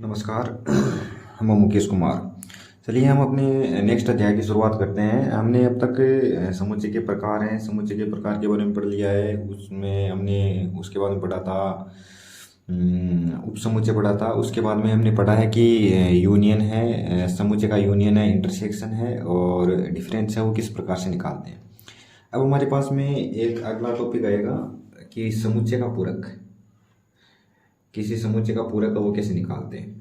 नमस्कार। हम मुकेश कुमार। चलिए हम अपने नेक्स्ट अध्याय की शुरुआत करते हैं। हमने अब तक समुच्चय के प्रकार हैं, समुच्चय के प्रकार के बारे में पढ़ लिया है। उसमें हमने उसके बाद में पढ़ा था उपसमुच्चय पढ़ा था। उसके बाद में हमने पढ़ा है कि यूनियन है, समुच्चय का यूनियन है, इंटरसेक्शन है और डिफरेंस है, वो किस प्रकार से निकालते हैं। अब हमारे पास में एक अगला टॉपिक आएगा कि समुच्चय का पूरक, किसी समुच्चय का पूरक वो कैसे निकालते हैं।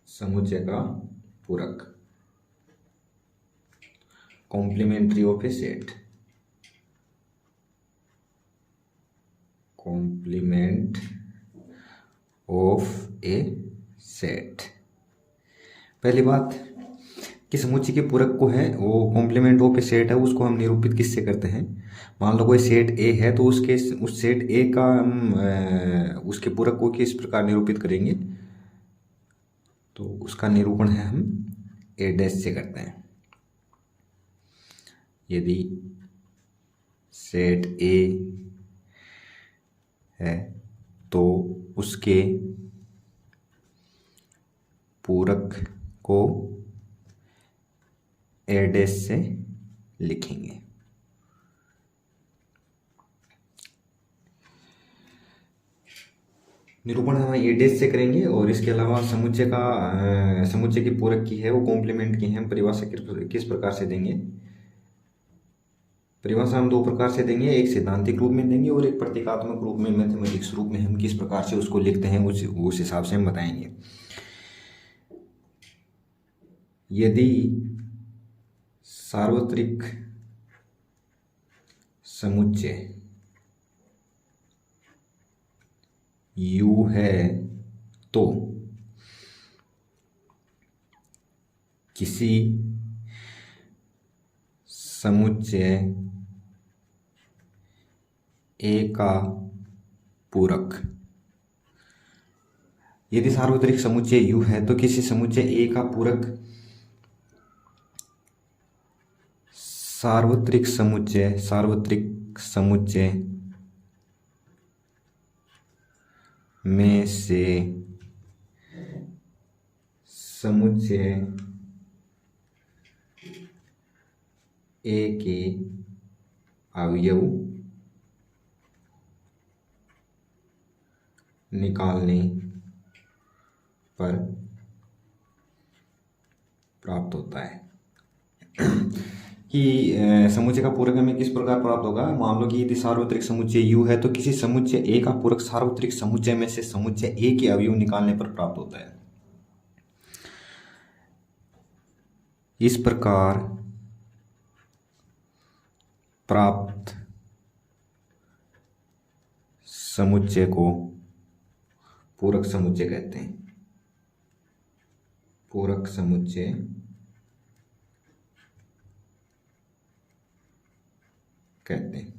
समुच्चय का पूरक, complementary of a set, complement of a set. पहली बात कि समुच्चय के पूरक को है वो कॉम्प्लीमेंट ऑफ ए सेट है, उसको हम निरूपित किससे करते हैं। मान लो कोई सेट ए है तो उसके उस सेट ए का हम उसके पूरक को किस प्रकार निरूपित करेंगे, तो उसका निरूपण है हम ए डैश से करते हैं। यदि सेट ए है तो उसके पूरक को ए डैश से लिखेंगे। निरूपण हम ए डैश से करेंगे और इसके अलावा समुच्चय का समुच्चय की पूरक की है वो कॉम्प्लीमेंट की है, हम परिभाषा किस प्रकार से देंगे। परिभाषा हम दो प्रकार से देंगे, एक सिद्धांतिक रूप में देंगे और एक प्रतीकात्मक रूप में, मैथमेटिक्स रूप में हम किस प्रकार से उसको लिखते हैं उस हिसाब से हम बताएंगे। यदि सार्वत्रिक समुच्चय U है तो किसी समुच्चय A का पूरक, यदि सार्वत्रिक समुच्चय U है तो किसी समुच्चय A का पूरक सार्वत्रिक समुच्चय में से समुच्चय A के अवयव निकालने पर प्राप्त होता है। कि समुच्चय का पूरक हमें किस प्रकार प्राप्त होगा। मान लो कि यदि सार्वत्रिक समुच्चय U है तो किसी समुच्चय A का पूरक सार्वत्रिक समुच्चय में से समुच्चय A के अवयव निकालने पर प्राप्त होता है। इस प्रकार प्राप्त समुच्चय को पूरक समुच्चय कहते हैं। पूरक समुच्चय कहते हैं।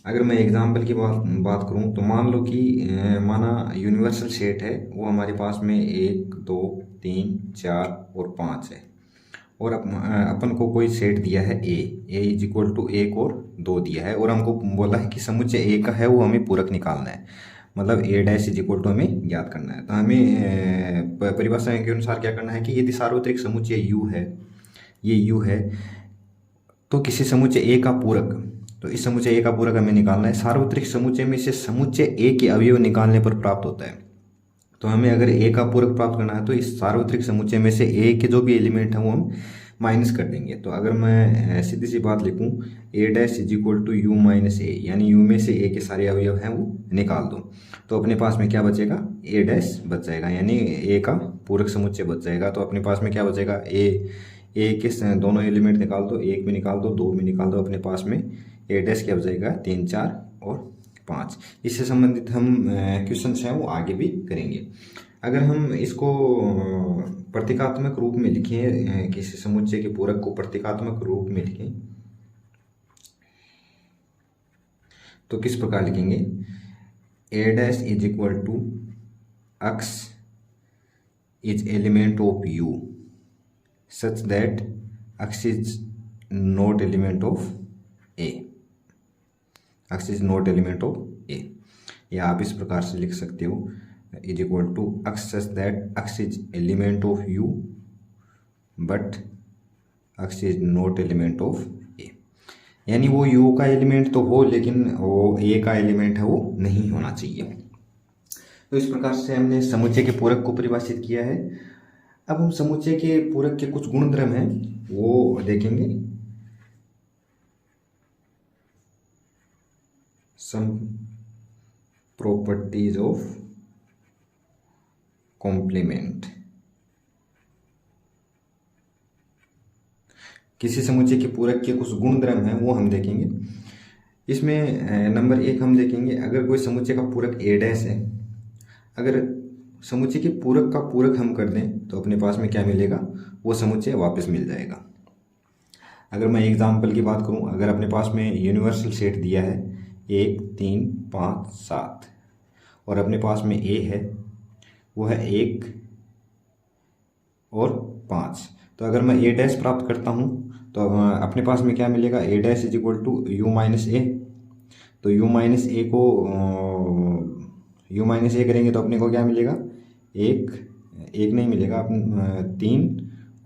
अगर मैं एग्जाम्पल की बात करूं तो मान लो कि माना यूनिवर्सल सेट है, वो हमारे पास में 1 2 3 4 और 5 है और अपन को कोई सेट दिया है ए इज इक्वल टू 1 और 2 दिया है और हमको बोला है कि समुच्चय ए का है वो हमें पूरक निकालना है, मतलब ए डैश इज इक्वल टू हमें ज्ञात करना है। तो हमें परिभाषा के अनुसार क्या करना है कि यदि सार्वत्रिक समुच्चय यू है, ये यू है, तो किसी समुच्चय ए का पूरक, तो इस समुच्चय ए का पूरक हमें निकालना है। सार्वत्रिक समुच्चय में से समुच्चय ए के अवयव निकालने पर प्राप्त होता है। तो हमें अगर ए का पूरक प्राप्त करना है तो इस सार्वत्रिक समुच्चय में से ए के जो भी एलिमेंट हैं वो हम माइनस कर देंगे। तो अगर मैं सीधी सी बात लिखूं A dash is equal to U minus A, यानी यू में से ए के सारे अवयव हैं वो निकाल दो, तो अपने पास में क्या बचेगा, ए डैश बच जाएगा, यानी ए का पूरक समुच्चय बच जाएगा। तो अपने पास में क्या बचेगा, ए के दोनों एलिमेंट निकाल दो, 1 में निकाल दो, 2 में निकाल दो, अपने पास में ए डैश क्या बचेगा, 3 4 और 5। इससे संबंधित हम क्वेश्चन हैं वो आगे भी करेंगे। अगर हम इसको प्रतीकात्मक रूप में लिखें, किसी समुच्चय के पूरक को प्रतीकात्मक रूप में लिखें तो किस प्रकार लिखेंगे, A dash is equal to x is element of U such that x is not element of A। x is not element of A. या आप इस प्रकार से लिख सकते हो is equal to x such that x is element of u but x is not element of A. यानी वो u का एलिमेंट तो हो लेकिन वो a का एलिमेंट है वो नहीं होना चाहिए। तो इस प्रकार से हमने समुच्चय के पूरक को परिभाषित किया है। अब हम समुच्चय के पूरक के कुछ गुणधर्म हैं वो देखेंगे। Some properties of complement. किसी समुच्चय के पूरक के कुछ गुणधर्म हैं वो हम देखेंगे। इसमें नंबर 1 हम देखेंगे, अगर कोई समुच्चय का पूरक a डैश है, अगर समुच्चय के पूरक का पूरक हम कर दें तो अपने पास में क्या मिलेगा, वो समुच्चय वापस मिल जाएगा। अगर मैं एग्जाम्पल की बात करूं, अगर अपने पास में यूनिवर्सल सेट दिया है 1 3 5 7 और अपने पास में a है वो है 1 और 5, तो अगर मैं a डैश प्राप्त करता हूं तो अपने पास में क्या मिलेगा, a dash is equal to u minus A. तो u माइनस ए को u माइनस ए करेंगे तो अपने को क्या मिलेगा, एक नहीं मिलेगा, 3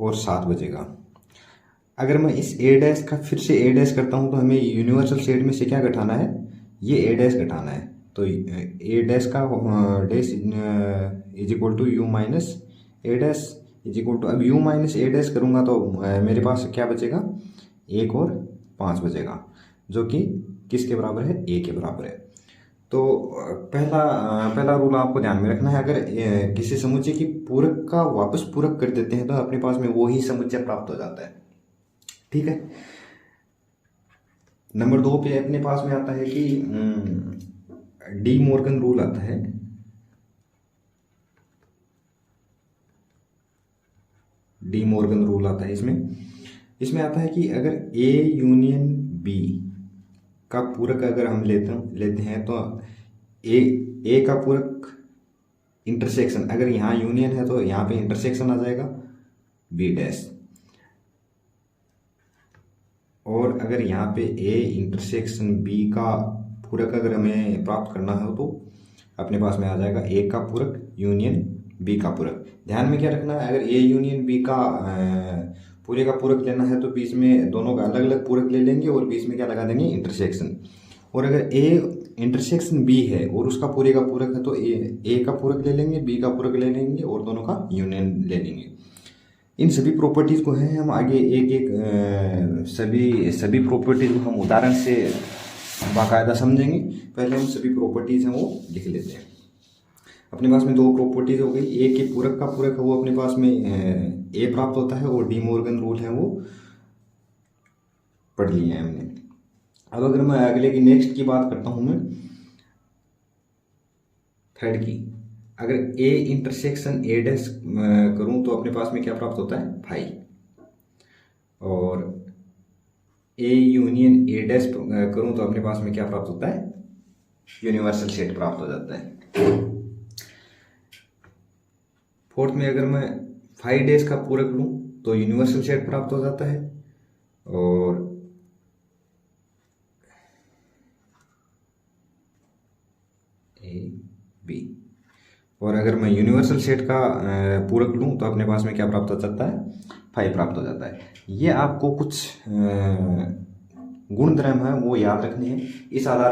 और 7 बचेगा। अगर मैं इस a डैश का फिर से a डैश करता हूं तो हमें यूनिवर्सल सेट में से क्या घटाना है, ये a डैश घटाना है। तो a डैश का dash is equal to u minus A dash is equal to, अब u माइनस ए डैश करूँगा तो मेरे पास क्या बचेगा, 1 और 5 बचेगा, जो कि किसके बराबर है, a के बराबर है। तो पहला रूल आपको ध्यान में रखना है, अगर किसी समुच्चय की पूरक का वापस पूरक कर देते हैं तो अपने पास में वो ही समुच्चय प्राप्त हो जाता है। ठीक है। नंबर 2 पे अपने पास में आता है कि डी मॉर्गन रूल आता है। डी मॉर्गन रूल आता है इसमें आता है कि अगर A यूनियन B का पूरक अगर हम लेते हैं तो A का पूरक इंटरसेक्शन, अगर यहाँ यूनियन है तो यहाँ पे इंटरसेक्शन आ जाएगा B डैश, और अगर यहाँ पे A इंटरसेक्शन B का पूरक अगर हमें प्राप्त करना हो तो अपने पास में आ जाएगा A का पूरक यूनियन B का पूरक। ध्यान में क्या रखना है, अगर A यूनियन B का पूरे का पूरक लेना है तो बीच में दोनों का अलग अलग पूरक ले लेंगे और बीच में क्या लगा देंगे, इंटरसेक्शन। और अगर A इंटरसेक्शन B है और उसका पूरे का पूरक है तो A का पूरक ले लेंगे, B का पूरक ले लेंगे और दोनों का यूनियन ले लेंगे। इन सभी प्रॉपर्टीज़ को है हम आगे एक एक सभी प्रॉपर्टीज़ को हम उदाहरण से बाकायदा समझेंगे। पहले हम सभी प्रॉपर्टीज़ हैं वो लिख लेते हैं। अपने पास में 2 प्रॉपर्टीज हो गई, ए के पूरक का पूरक है वो अपने पास में ए प्राप्त होता है और डी मॉर्गन रूल है वो पढ़ लिया है हमने। अब अगर मैं अगले की नेक्स्ट की बात करता हूं, मैं थर्ड की, अगर ए इंटरसेक्शन ए डैश करूं तो अपने पास में क्या प्राप्त होता है, फाई, और ए यूनियन ए डैश करूं तो अपने पास में क्या प्राप्त होता है, यूनिवर्सल सेट प्राप्त हो जाता है। फोर्थ में अगर मैं 5 डैश का पूरक लूं तो यूनिवर्सल सेट प्राप्त हो जाता है, और ए बी, और अगर मैं यूनिवर्सल सेट का पूरक लूं तो अपने पास में क्या प्राप्त हो जाता है, 5 प्राप्त हो जाता है। ये आपको कुछ गुणधर्म है वो याद रखने हैं। इस आधार